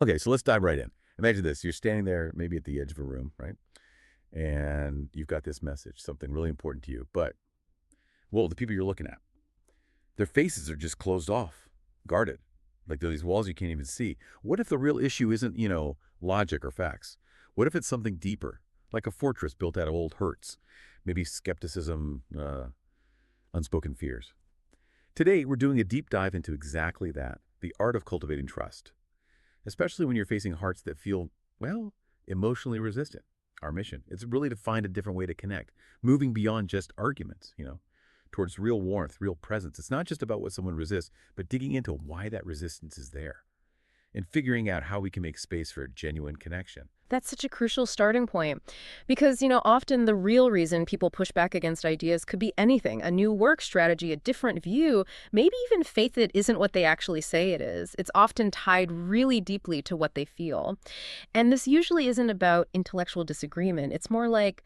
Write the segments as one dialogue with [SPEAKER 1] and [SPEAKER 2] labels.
[SPEAKER 1] Okay, so let's dive right in. Imagine this. You're standing there maybe at the edge of a room, right? And you've got this message, something really important to you. But, well, the people you're looking at, their faces are just closed off, guarded. Like there are these walls you can't even see. What if the real issue isn't, logic or facts? What if it's something deeper, like a fortress built out of old hurts? Maybe skepticism, unspoken fears. Today, we're doing a deep dive into exactly that, the art of cultivating trust, especially when you're facing hearts that feel, well, emotionally resistant. Our mission, it's really to find a different way to connect, moving beyond just arguments, towards real warmth, real presence. It's not just about what someone resists, but digging into why that resistance is there and figuring out how we can make space for a genuine connection.
[SPEAKER 2] That's such a crucial starting point because, often the real reason people push back against ideas could be anything, a new work strategy, a different view, maybe even faith that isn't what they actually say it is. It's often tied really deeply to what they feel. And this usually isn't about intellectual disagreement. It's more like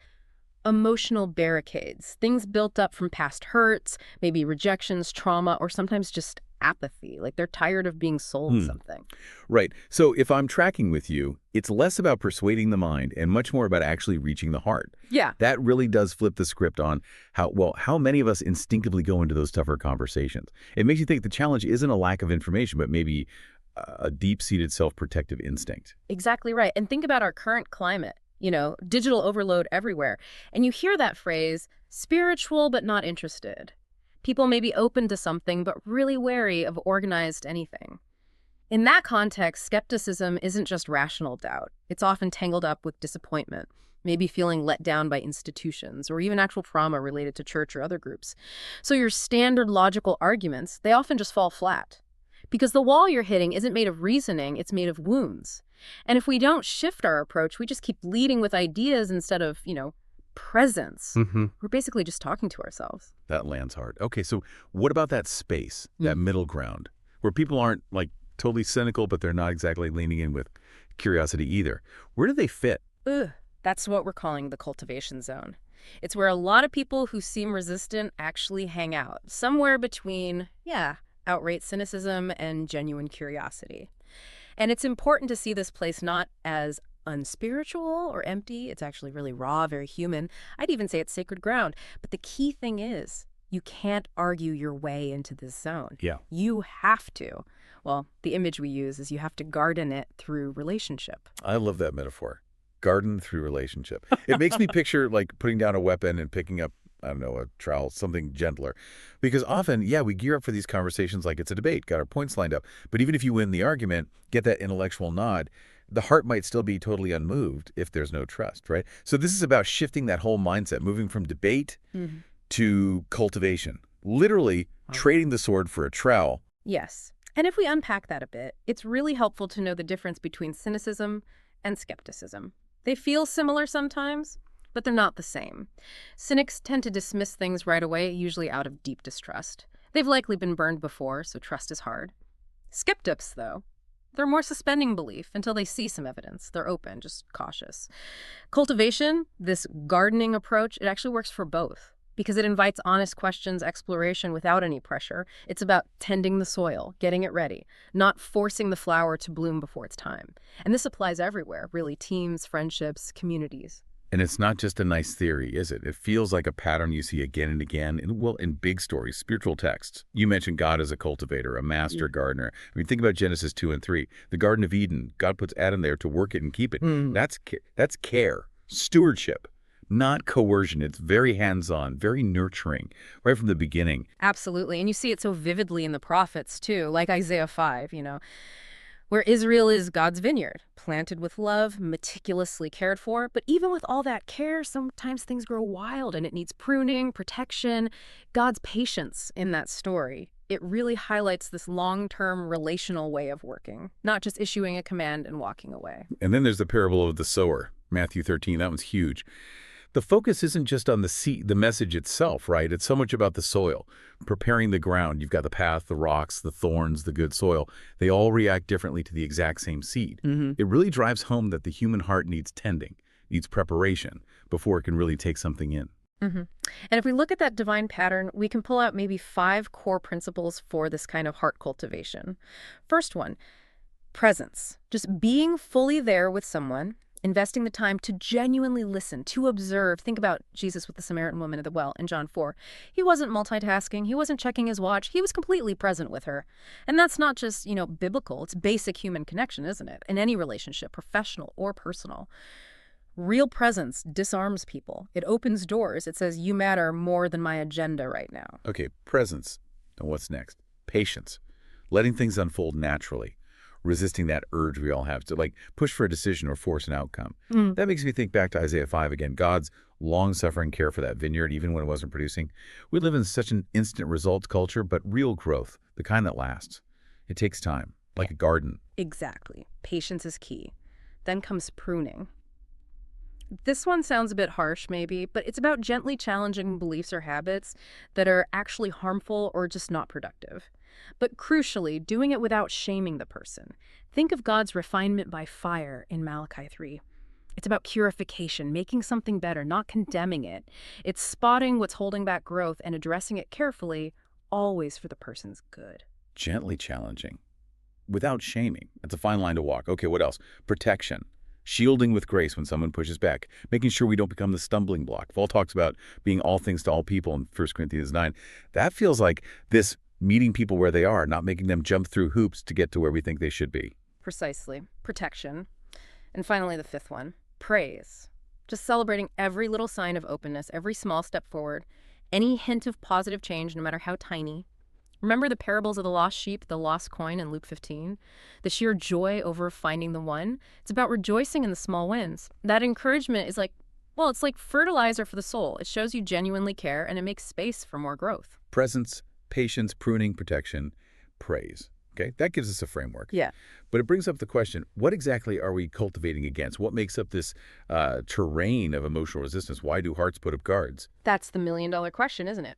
[SPEAKER 2] emotional barricades, things built up from past hurts, maybe rejections, trauma, or sometimes just apathy, like they're tired of being sold
[SPEAKER 1] Hmm.
[SPEAKER 2] something.
[SPEAKER 1] Right. So if I'm tracking with you, it's less about persuading the mind and much more about actually reaching the heart.
[SPEAKER 2] Yeah.
[SPEAKER 1] That really does flip the script on how many of us instinctively go into those tougher conversations. It makes you think the challenge isn't a lack of information, but maybe a deep-seated self-protective instinct.
[SPEAKER 2] Exactly right. And think about our current climate, digital overload everywhere. And you hear that phrase, spiritual but not interested. People may be open to something but really wary of organized anything. In that context, skepticism isn't just rational doubt. It's often tangled up with disappointment, maybe feeling let down by institutions or even actual trauma related to church or other groups. So your standard logical arguments, they often just fall flat. Because the wall you're hitting isn't made of reasoning, it's made of wounds. And if we don't shift our approach, we just keep leading with ideas instead of, presence.
[SPEAKER 1] Mm-hmm.
[SPEAKER 2] We're basically just talking to ourselves.
[SPEAKER 1] That lands hard. Okay, so what about that space, that middle ground, where people aren't like totally cynical, but they're not exactly leaning in with curiosity either? Where do they fit?
[SPEAKER 2] Ugh, that's what we're calling the cultivation zone. It's where a lot of people who seem resistant actually hang out, somewhere between, outright cynicism and genuine curiosity. And it's important to see this place not as unspiritual or empty. It's actually really raw, very human. I'd even say it's sacred ground. But the key thing is, you can't argue your way into this zone.
[SPEAKER 1] Yeah.
[SPEAKER 2] You have to. Well, the image we use is you have to garden it through relationship.
[SPEAKER 1] I love that metaphor. Garden through relationship. It makes me picture like putting down a weapon and picking up, I don't know, a trowel, something gentler. Because often, we gear up for these conversations like it's a debate, got our points lined up. But even if you win the argument, get that intellectual nod, the heart might still be totally unmoved if there's no trust, right? So this is about shifting that whole mindset, moving from debate to cultivation. Literally trading the sword for a trowel.
[SPEAKER 2] Yes. And if we unpack that a bit, it's really helpful to know the difference between cynicism and skepticism. They feel similar sometimes, but they're not the same. Cynics tend to dismiss things right away, usually out of deep distrust. They've likely been burned before, so trust is hard. Skeptics, though, they're more suspending belief until they see some evidence. They're open, just cautious. Cultivation, this gardening approach, it actually works for both because it invites honest questions, exploration without any pressure. It's about tending the soil, getting it ready, not forcing the flower to bloom before it's time. And this applies everywhere, really, teams, friendships, communities.
[SPEAKER 1] And it's not just a nice theory, is it? It feels like a pattern you see again and again in big stories, spiritual texts. You mentioned God as a cultivator, a master gardener. I mean, think about Genesis 2 and 3. The Garden of Eden, God puts Adam there to work it and keep it. That's care, stewardship, not coercion. It's very hands-on, very nurturing, right from the beginning.
[SPEAKER 2] Absolutely. And you see it so vividly in the prophets, too, like Isaiah 5, where Israel is God's vineyard, planted with love, meticulously cared for. But even with all that care, sometimes things grow wild and it needs pruning, protection. God's patience in that story, it really highlights this long-term relational way of working, not just issuing a command and walking away.
[SPEAKER 1] And then there's the parable of the sower, Matthew 13. That one's huge. The focus isn't just on the seed, the message itself, right? It's so much about the soil, preparing the ground. You've got the path, the rocks, the thorns, the good soil. They all react differently to the exact same seed. It really drives home that the human heart needs tending, needs preparation before it can really take something in.
[SPEAKER 2] And if we look at that divine pattern, we can pull out maybe 5 core principles for this kind of heart cultivation. First one, Presence. Just being fully there with someone, investing the time to genuinely listen, to observe. Think about Jesus with the Samaritan woman at the well in John 4. He wasn't multitasking. He wasn't checking his watch. He was completely present with her. And that's not just, biblical. It's basic human connection, isn't it? In any relationship, professional or personal. Real presence disarms people. It opens doors. It says, you matter more than my agenda right now.
[SPEAKER 1] Okay, presence. And what's next? Patience. Letting things unfold naturally. Resisting that urge we all have to push for a decision or force an outcome. That makes me think back to Isaiah 5 again. God's long-suffering care for that vineyard, even when it wasn't producing. We live in such an instant results culture, but real growth, the kind that lasts. It takes time, like a garden.
[SPEAKER 2] Exactly. Patience is key. Then comes pruning. This one sounds a bit harsh, maybe, but it's about gently challenging beliefs or habits that are actually harmful or just not productive. But crucially, doing it without shaming the person. Think of God's refinement by fire in Malachi 3. It's about purification, making something better, not condemning it. It's spotting what's holding back growth and addressing it carefully, always for the person's good.
[SPEAKER 1] Gently challenging. Without shaming. That's a fine line to walk. Okay, what else? Protection. Shielding with grace when someone pushes back. Making sure we don't become the stumbling block. Paul talks about being all things to all people in 1 Corinthians 9. That feels like this meeting people where they are, not making them jump through hoops to get to where we think they should be.
[SPEAKER 2] Precisely. Protection. And finally, the fifth one, praise. Just celebrating every little sign of openness, every small step forward, any hint of positive change, no matter how tiny. Remember the parables of the lost sheep, the lost coin in Luke 15? The sheer joy over finding the one. It's about rejoicing in the small wins. That encouragement is it's like fertilizer for the soul. It shows you genuinely care, and it makes space for more growth.
[SPEAKER 1] Presence, patience, pruning, protection, praise. Okay, that gives us a framework.
[SPEAKER 2] Yeah.
[SPEAKER 1] But it brings up the question, what exactly are we cultivating against? What makes up this terrain of emotional resistance? Why do hearts put up guards?
[SPEAKER 2] That's the million-dollar question, isn't it?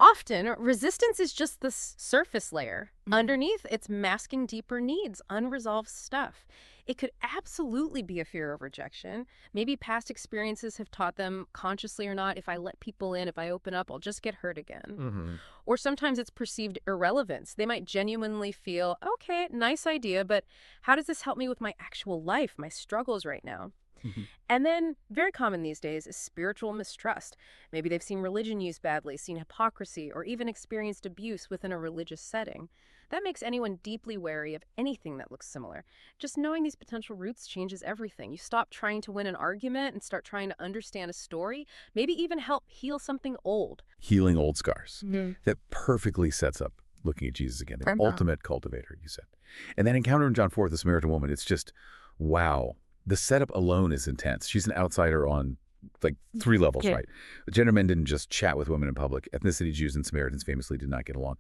[SPEAKER 2] Often, resistance is just the surface layer. Underneath, it's masking deeper needs, unresolved stuff. It could absolutely be a fear of rejection. Maybe past experiences have taught them, consciously or not, if I let people in, if I open up, I'll just get hurt again. Or sometimes it's perceived irrelevance. They might genuinely feel, okay, nice idea, but how does this help me with my actual life, my struggles right now? And then, very common these days, is spiritual mistrust. Maybe they've seen religion used badly, seen hypocrisy, or even experienced abuse within a religious setting. That makes anyone deeply wary of anything that looks similar. Just knowing these potential roots changes everything. You stop trying to win an argument and start trying to understand a story, maybe even help heal something old.
[SPEAKER 1] Healing old scars. That perfectly sets up looking at Jesus again, the ultimate cultivator, you said. And that encounter in John 4 with the Samaritan woman, it's just, wow. The setup alone is intense. She's an outsider on 3 levels, right? The gender men didn't just chat with women in public. Ethnicity Jews and Samaritans famously did not get along.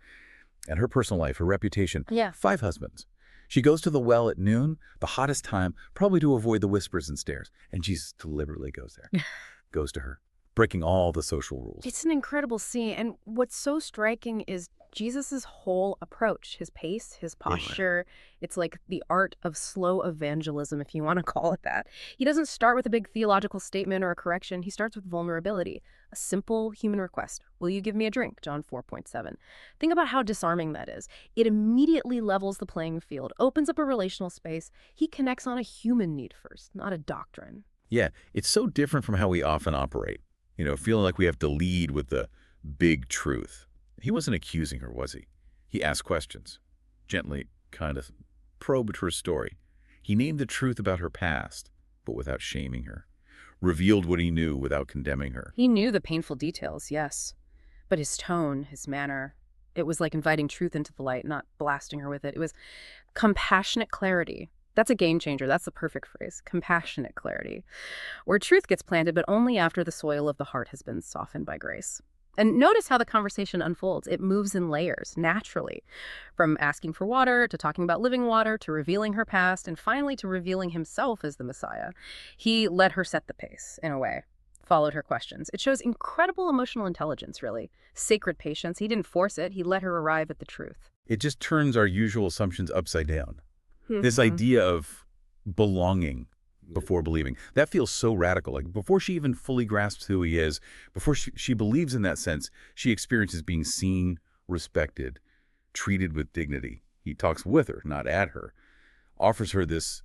[SPEAKER 1] And her personal life, her reputation, 5 husbands. She goes to the well at noon, the hottest time, probably to avoid the whispers and stares. And Jesus deliberately goes there, goes to her, breaking all the social rules.
[SPEAKER 2] It's an incredible scene. And what's so striking is Jesus's whole approach, his pace, his posture. It's like the art of slow evangelism, if you want to call it that. He doesn't start with a big theological statement or a correction. He starts with vulnerability, a simple human request. Will you give me a drink? John 4.7. Think about how disarming that is. It immediately levels the playing field, opens up a relational space. He connects on a human need first, not a doctrine.
[SPEAKER 1] Yeah, it's so different from how we often operate. Feeling like we have to lead with the big truth. He wasn't accusing her, was he? He asked questions, gently kind of probed her story. He named the truth about her past, but without shaming her. Revealed what he knew without condemning her.
[SPEAKER 2] He knew the painful details, yes. But his tone, his manner, it was like inviting truth into the light, not blasting her with it. It was compassionate clarity. That's a game changer. That's the perfect phrase. Compassionate clarity. Where truth gets planted, but only after the soil of the heart has been softened by grace. And notice how the conversation unfolds. It moves in layers, naturally. From asking for water, to talking about living water, to revealing her past, and finally to revealing himself as the Messiah. He let her set the pace, in a way. Followed her questions. It shows incredible emotional intelligence, really. Sacred patience. He didn't force it. He let her arrive at the truth.
[SPEAKER 1] It just turns our usual assumptions upside down. This idea of belonging before believing, that feels so radical. Before she even fully grasps who he is, before she believes in that sense, she experiences being seen, respected, treated with dignity. He talks with her, not at her. offers her this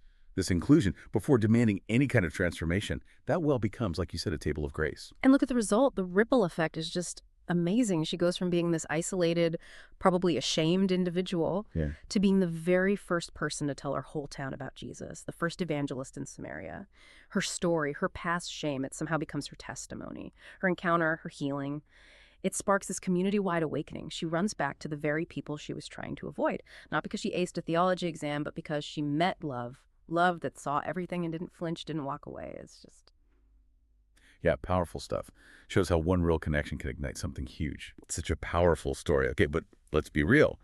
[SPEAKER 1] inclusion before demanding any kind of transformation, that well becomes, like you said, a table of grace.
[SPEAKER 2] And look at the result. The ripple effect is just amazing. She goes from being this isolated, probably ashamed individual
[SPEAKER 1] Yeah.
[SPEAKER 2] to being the very first person to tell her whole town about Jesus, the first evangelist in Samaria. Her story, her past shame, it somehow becomes her testimony. Her encounter, her healing. It sparks this community-wide awakening. She runs back to the very people she was trying to avoid, not because she aced a theology exam, but because she met love. Love that saw everything and didn't flinch, didn't walk away. It's just...
[SPEAKER 1] Yeah, powerful stuff. Shows how one real connection can ignite something huge. It's such a powerful story. Okay, but let's be real.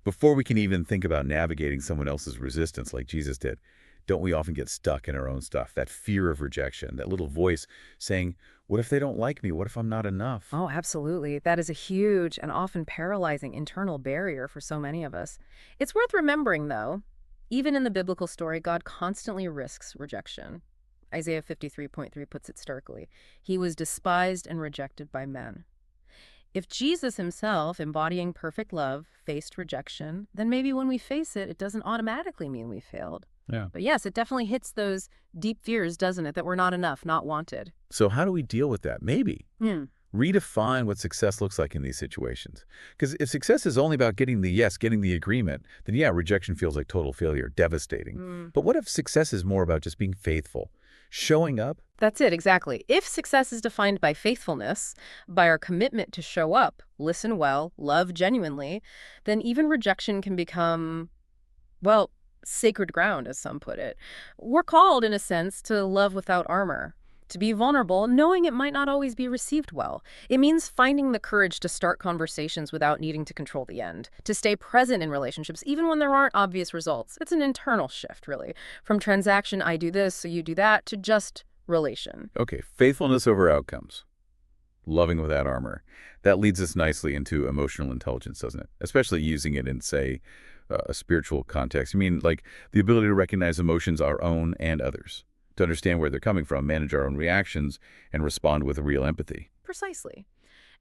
[SPEAKER 1] Before we can even think about navigating someone else's resistance like Jesus did, don't we often get stuck in our own stuff? That fear of rejection, that little voice saying, what if they don't like me? What if I'm not enough?
[SPEAKER 2] Oh, absolutely. That is a huge and often paralyzing internal barrier for so many of us. It's worth remembering, though, even in the biblical story, God constantly risks rejection. Isaiah 53:3 puts it starkly. He was despised and rejected by men. If Jesus himself, embodying perfect love, faced rejection, then maybe when we face it, it doesn't automatically mean we failed.
[SPEAKER 1] Yeah.
[SPEAKER 2] But yes, it definitely hits those deep fears, doesn't it, that we're not enough, not wanted.
[SPEAKER 1] So how do we deal with that? Maybe
[SPEAKER 2] Hmm.
[SPEAKER 1] redefine what success looks like in these situations. Because if success is only about getting the yes, getting the agreement, then yeah, rejection feels like total failure, devastating. But what if success is more about just being faithful, showing up?
[SPEAKER 2] That's it, exactly. If success is defined by faithfulness, by our commitment to show up, listen well, love genuinely, then even rejection can become, well, sacred ground, as some put it. We're called, in a sense, to love without armor, to be vulnerable, knowing it might not always be received well. It means finding the courage to start conversations without needing to control the end, to stay present in relationships, even when there aren't obvious results. It's an internal shift, really, from transaction, I do this, so you do that, to just relation.
[SPEAKER 1] Okay, faithfulness over outcomes. Loving without armor. That leads us nicely into emotional intelligence, doesn't it? Especially using it in, say, a spiritual context. I mean, like the ability to recognize emotions, our own and others, to understand where they're coming from, manage our own reactions, and respond with a real empathy.
[SPEAKER 2] Precisely.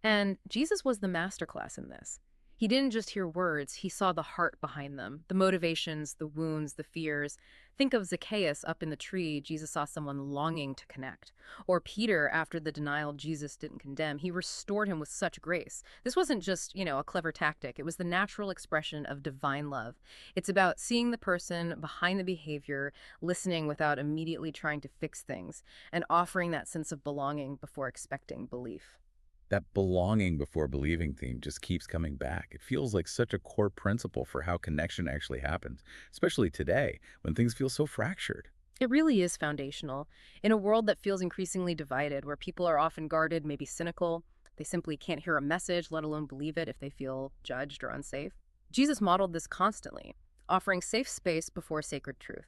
[SPEAKER 2] And Jesus was the masterclass in this. He didn't just hear words, he saw the heart behind them, the motivations, the wounds, the fears. Think of Zacchaeus up in the tree. Jesus saw someone longing to connect. Or Peter, after the denial Jesus didn't condemn, he restored him with such grace. This wasn't just, a clever tactic. It was the natural expression of divine love. It's about seeing the person behind the behavior, listening without immediately trying to fix things, and offering that sense of belonging before expecting belief.
[SPEAKER 1] That belonging before believing theme just keeps coming back. It feels like such a core principle for how connection actually happens, especially today when things feel so fractured.
[SPEAKER 2] It really is foundational. In a world that feels increasingly divided, where people are often guarded, maybe cynical, they simply can't hear a message, let alone believe it if they feel judged or unsafe. Jesus modeled this constantly, offering safe space before sacred truth.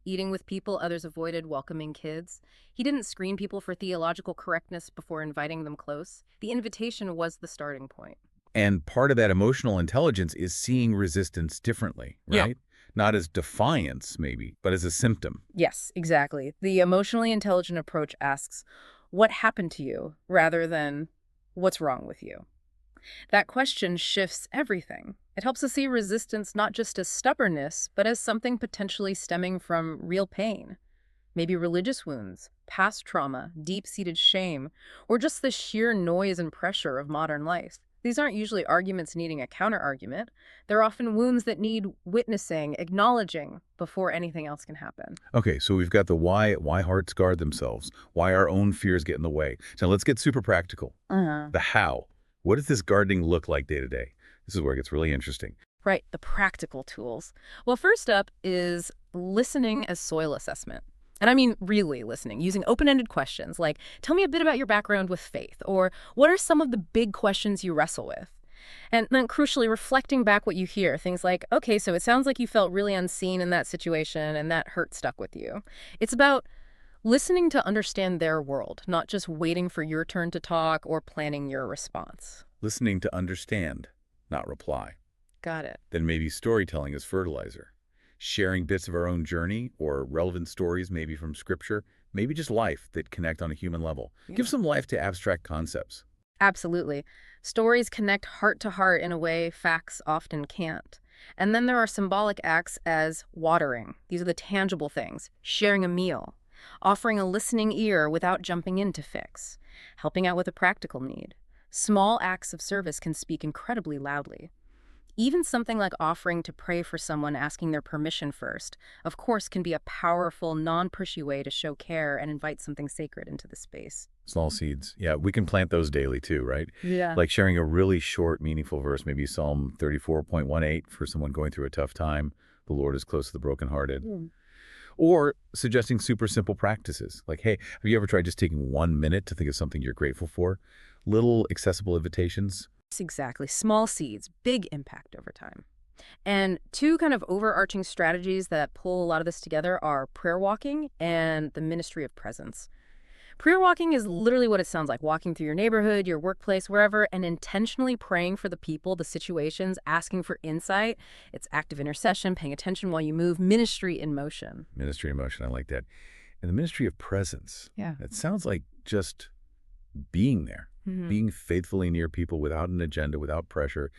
[SPEAKER 2] Eating with people others avoided, welcoming kids. He didn't screen people for theological correctness before inviting them close. The invitation was the starting point.
[SPEAKER 1] And part of that emotional intelligence is seeing resistance differently,
[SPEAKER 2] Yeah.
[SPEAKER 1] right? Not as defiance, maybe, but as a symptom.
[SPEAKER 2] Yes, exactly. The emotionally intelligent approach asks, what happened to you, rather than what's wrong with you? That question shifts everything. It helps us see resistance not just as stubbornness, but as something potentially stemming from real pain. Maybe religious wounds, past trauma, deep-seated shame, or just the sheer noise and pressure of modern life. These aren't usually arguments needing a counter-argument. They're often wounds that need witnessing, acknowledging, before anything else can happen.
[SPEAKER 1] Okay, so we've got the why hearts guard themselves, why our own fears get in the way. Now let's get super practical. The how. What does this gardening look like day to day? This is where it gets really interesting.
[SPEAKER 2] Right, the practical tools. Well, first up is listening as soil assessment. And I mean really listening, using open-ended questions like, tell me a bit about your background with faith, or what are some of the big questions you wrestle with? And then crucially, reflecting back what you hear, things like, okay, so it sounds like you felt really unseen in that situation and that hurt stuck with you. It's about listening to understand their world, not just waiting for your turn to talk or planning your response.
[SPEAKER 1] Listening to understand, not reply.
[SPEAKER 2] Got it.
[SPEAKER 1] Then maybe storytelling as fertilizer. Sharing bits of our own journey or relevant stories, maybe from scripture, maybe just life that connect on a human level. Give some life to abstract concepts.
[SPEAKER 2] Absolutely. Stories connect heart to heart in a way facts often can't. And then there are symbolic acts as watering. These are the tangible things. Sharing a meal, offering a listening ear without jumping in to fix, helping out with a practical need. Small acts of service can speak incredibly loudly. Even something like offering to pray for someone asking their permission first, of course, can be a powerful, non-pushy way to show care and invite something sacred into the space.
[SPEAKER 1] Small seeds. Yeah, we can plant those daily too, right?
[SPEAKER 2] Yeah.
[SPEAKER 1] Like sharing a really short, meaningful verse, maybe Psalm 34.18 for someone going through a tough time. The Lord is close to the brokenhearted. Or suggesting super simple practices. Like, hey, have you ever tried just taking 1 minute to think of something you're grateful for? Little accessible invitations.
[SPEAKER 2] Exactly. Small seeds, big impact over time. And two kind of overarching strategies that pull a lot of this together are prayer walking and the ministry of presence. Prayer walking is literally what it sounds like, walking through your neighborhood, your workplace, wherever, and intentionally praying for the people, the situations, asking for insight. It's active intercession, paying attention while you move, ministry in motion.
[SPEAKER 1] Ministry of motion, I like that. And the ministry of presence.
[SPEAKER 2] Yeah.
[SPEAKER 1] It sounds like just being there, being faithfully near people without an agenda, without pressure.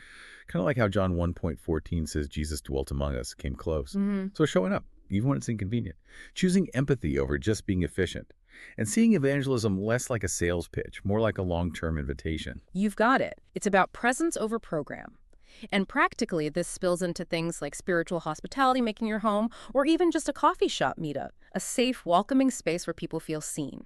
[SPEAKER 1] Kind of like how John 1:14 says Jesus dwelt among us, came close. So showing up, even when it's inconvenient. Choosing empathy over just being efficient. And seeing evangelism less like a sales pitch, more like a long-term invitation.
[SPEAKER 2] You've got it. It's about presence over program. And practically, this spills into things like spiritual hospitality, making your home, or even just a coffee shop meetup, a safe, welcoming space where people feel seen.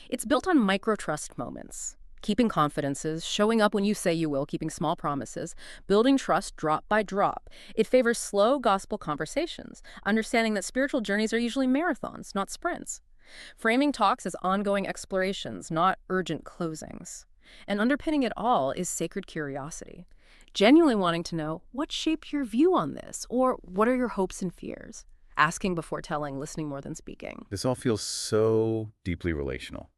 [SPEAKER 2] It's built on micro-trust moments. Keeping confidences, showing up when you say you will, keeping small promises, building trust drop by drop. It favors slow gospel conversations, understanding that spiritual journeys are usually marathons, not sprints. Framing talks as ongoing explorations, not urgent closings. And underpinning it all is sacred curiosity. Genuinely wanting to know, what shaped your view on this? Or what are your hopes and fears? Asking before telling, listening more than speaking.
[SPEAKER 1] This all feels so deeply relational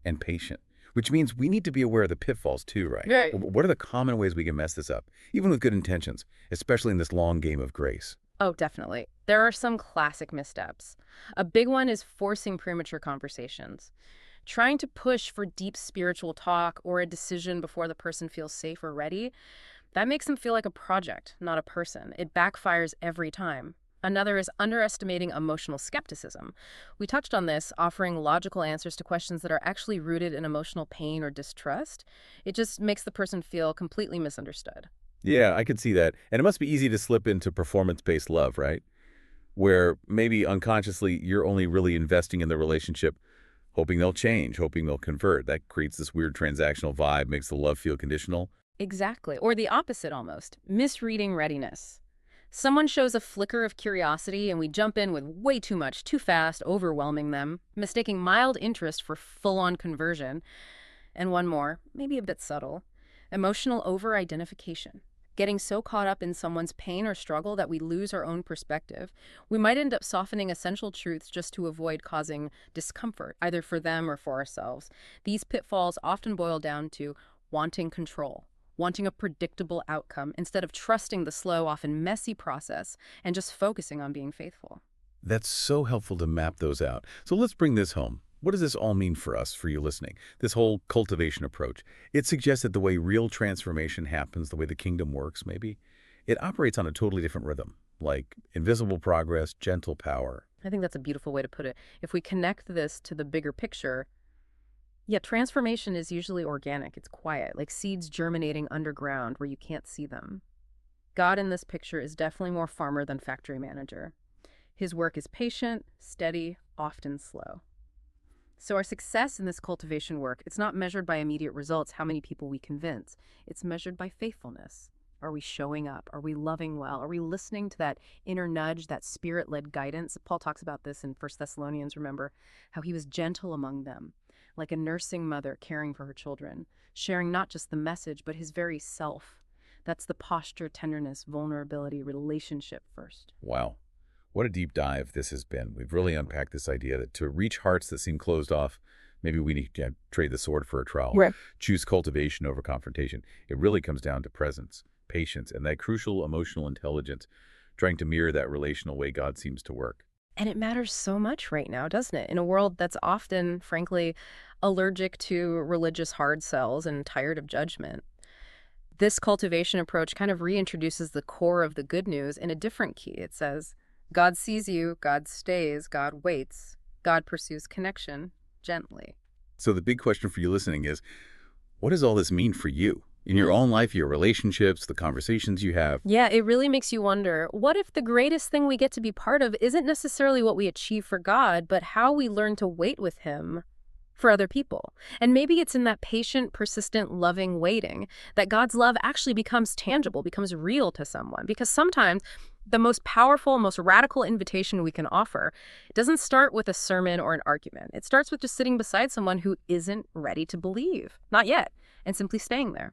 [SPEAKER 1] and patient, which means we need to be aware of the pitfalls too, right?
[SPEAKER 2] Right.
[SPEAKER 1] What are the common ways we can mess this up, even with good intentions, especially in this long game of grace?
[SPEAKER 2] Oh, definitely. There are some classic missteps. A big one is forcing premature conversations. Trying to push for deep spiritual talk or a decision before the person feels safe or ready, that makes them feel like a project, not a person. It backfires every time. Another is underestimating emotional skepticism. We touched on this, offering logical answers to questions that are actually rooted in emotional pain or distrust. It just makes the person feel completely misunderstood.
[SPEAKER 1] Yeah, I could see that. And it must be easy to slip into performance-based love, right? Where maybe unconsciously you're only really investing in the relationship, hoping they'll change, hoping they'll convert. That creates this weird transactional vibe, makes the love feel conditional.
[SPEAKER 2] Exactly. Or the opposite almost, misreading readiness. Someone shows a flicker of curiosity and we jump in with way too much, too fast, overwhelming them, mistaking mild interest for full-on conversion. And one more, maybe a bit subtle, emotional over-identification. Getting so caught up in someone's pain or struggle that we lose our own perspective. We might end up softening essential truths just to avoid causing discomfort, either for them or for ourselves. These pitfalls often boil down to wanting control, wanting a predictable outcome instead of trusting the slow, often messy process and just focusing on being faithful.
[SPEAKER 1] That's so helpful to map those out. So let's bring this home. What does this all mean for us, for you listening? This whole cultivation approach. It suggests that the way real transformation happens, the way the kingdom works, maybe, it operates on a totally different rhythm, like invisible progress, gentle power.
[SPEAKER 2] I think that's a beautiful way to put it. If we connect this to the bigger picture, yeah, transformation is usually organic. It's quiet, like seeds germinating underground where you can't see them. God in this picture is definitely more farmer than factory manager. His work is patient, steady, often slow. So our success in this cultivation work, it's not measured by immediate results, how many people we convince. It's measured by faithfulness. Are we showing up? Are we loving well? Are we listening to that inner nudge, that spirit-led guidance? Paul talks about this in 1 Thessalonians, remember, how he was gentle among them, like a nursing mother caring for her children, sharing not just the message, but his very self. That's the posture, tenderness, vulnerability, relationship first.
[SPEAKER 1] Wow. What a deep dive this has been. We've really unpacked this idea that to reach hearts that seem closed off, maybe we need to trade the sword for a trowel.
[SPEAKER 2] Right.
[SPEAKER 1] Choose cultivation over confrontation. It really comes down to presence, patience, and that crucial emotional intelligence, trying to mirror that relational way God seems to work.
[SPEAKER 2] And it matters so much right now, doesn't it? In a world that's often, frankly, allergic to religious hard sells and tired of judgment. This cultivation approach kind of reintroduces the core of the good news in a different key. It says, God sees you, God stays, God waits, God pursues connection gently.
[SPEAKER 1] So the big question for you listening is, what does all this mean for you? In your own life, your relationships, the conversations you have?
[SPEAKER 2] Yeah, it really makes you wonder, what if the greatest thing we get to be part of isn't necessarily what we achieve for God, but how we learn to wait with Him for other people? And maybe it's in that patient, persistent, loving waiting that God's love actually becomes tangible, becomes real to someone. Because sometimes the most powerful, most radical invitation we can offer, it doesn't start with a sermon or an argument. It starts with just sitting beside someone who isn't ready to believe, not yet, and simply staying there.